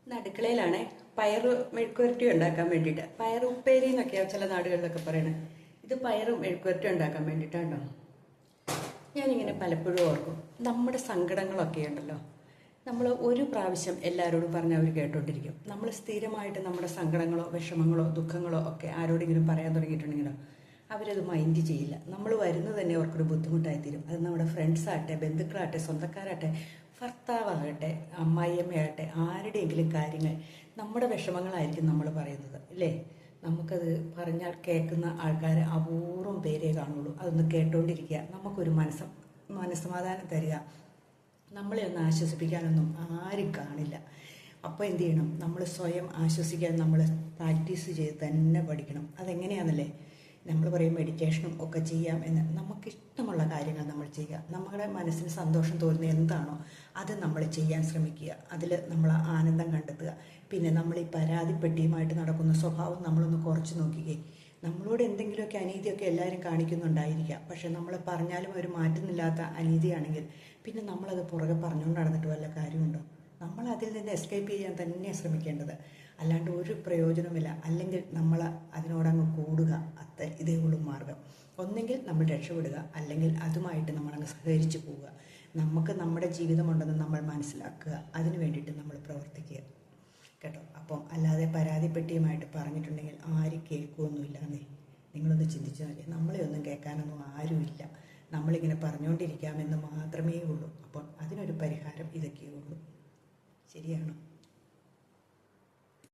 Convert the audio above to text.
ഇന്ന് അടുക്കളയിലാണ് പയർ മെഴുക്കുവരട്ടി ഉണ്ടാക്കാൻ വേണ്ടിയിട്ട്. പയർ ഉപ്പേരി എന്നൊക്കെയാണ് ചില നാടുകളിലൊക്കെ പറയണത്. ഇത് പയർ മെഴുക്കുവരട്ടി ഉണ്ടാക്കാൻ വേണ്ടിയിട്ടാണോ. ഞാനിങ്ങനെ പലപ്പോഴും ഓർക്കും, നമ്മുടെ സങ്കടങ്ങളൊക്കെ ഉണ്ടല്ലോ, നമ്മൾ ഒരു പ്രാവശ്യം എല്ലാവരോടും പറഞ്ഞ് അവർ കേട്ടോണ്ടിരിക്കും. നമ്മൾ സ്ഥിരമായിട്ട് നമ്മുടെ സങ്കടങ്ങളോ വിഷമങ്ങളോ ദുഃഖങ്ങളോ ഒക്കെ ആരോടെങ്കിലും പറയാൻ തുടങ്ങിയിട്ടുണ്ടെങ്കിലോ അവരത് മൈൻഡ് ചെയ്യില്ല. നമ്മൾ വരുന്നത് തന്നെ അവർക്കൊരു ബുദ്ധിമുട്ടായി തീരും. അത് നമ്മുടെ ഫ്രണ്ട്സാകട്ടെ, ബന്ധുക്കളാകട്ടെ, സ്വന്തക്കാരാകട്ടെ, ഭർത്താവാകട്ടെ, അമ്മായിയമ്മയാകട്ടെ, ആരുടെയെങ്കിലും കാര്യങ്ങൾ നമ്മുടെ വിഷമങ്ങളായിരിക്കും നമ്മൾ പറയുന്നത്, അല്ലേ? നമുക്കത് പറഞ്ഞാൽ കേൾക്കുന്ന ആൾക്കാർ അപൂർവം പേരേ കാണുള്ളൂ. അതൊന്ന് കേട്ടോണ്ടിരിക്കുക, നമുക്കൊരു മനസ്സമാധാനം തരിക. നമ്മളെ ഒന്ന് ആശ്വസിപ്പിക്കാനൊന്നും ആരും കാണില്ല. അപ്പോൾ എന്ത് ചെയ്യണം? നമ്മൾ സ്വയം ആശ്വസിക്കാൻ നമ്മൾ പ്രാക്ടീസ് ചെയ്ത് തന്നെ പഠിക്കണം. അതെങ്ങനെയാണെന്നല്ലേ, നമ്മൾ പറയും മെഡിറ്റേഷനും ഒക്കെ ചെയ്യാം എന്ന്. നമുക്കിഷ്ടമുള്ള കാര്യങ്ങൾ നമ്മൾ ചെയ്യുക. നമ്മുടെ മനസ്സിന് സന്തോഷം തോന്നുന്ന എന്താണോ അത് നമ്മൾ ചെയ്യാൻ ശ്രമിക്കുക. അതിൽ നമ്മൾ ആനന്ദം കണ്ടെത്തുക. പിന്നെ നമ്മൾ ഈ പരാതിപ്പെട്ടിയുമായിട്ട് നടക്കുന്ന സ്വഭാവം നമ്മളൊന്ന് കുറച്ച് നോക്കിക്കേ. നമ്മളോട് എന്തെങ്കിലുമൊക്കെ അനീതിയൊക്കെ എല്ലാവരും കാണിക്കുന്നുണ്ടായിരിക്കാം. പക്ഷെ നമ്മൾ പറഞ്ഞാലും അവർ മാറ്റുന്നില്ലാത്ത അനീതിയാണെങ്കിൽ പിന്നെ നമ്മളത് പുറകെ പറഞ്ഞുകൊണ്ട് നടന്നിട്ട് വല്ല കാര്യമുണ്ടോ? നമ്മൾ അതിൽ നിന്ന് എസ്കേപ്പ് ചെയ്യാൻ തന്നെ ശ്രമിക്കേണ്ടത്, അല്ലാണ്ട് ഒരു പ്രയോജനമില്ല. അല്ലെങ്കിൽ നമ്മൾ അതിനോടങ്ങ് കൂടുക, ഇതേ ഉള്ളൂ മാർഗം. ഒന്നെങ്കിൽ നമ്മൾ രക്ഷപ്പെടുക, അല്ലെങ്കിൽ അതുമായിട്ട് നമ്മളങ്ങ് സഹകരിച്ച് പോവുക. നമുക്ക് നമ്മുടെ ജീവിതമുണ്ടെന്ന് നമ്മൾ മനസ്സിലാക്കുക. അതിന് വേണ്ടിയിട്ട് നമ്മൾ പ്രവർത്തിക്കുക, കേട്ടോ. അപ്പം അല്ലാതെ പരാതിപ്പെട്ടിയുമായിട്ട് പറഞ്ഞിട്ടുണ്ടെങ്കിൽ ആരും കേൾക്കുകയൊന്നുമില്ലാന്നേ. നിങ്ങളൊന്ന് ചിന്തിച്ചാൽ മതി. നമ്മളെ ഒന്നും കേൾക്കാനൊന്നും ആരുമില്ല. നമ്മളിങ്ങനെ പറഞ്ഞുകൊണ്ടിരിക്കാമെന്ന് മാത്രമേ ഉള്ളൂ. അപ്പം അതിനൊരു പരിഹാരം ഇതൊക്കെയേ ഉള്ളൂ. ശരിയാണോ?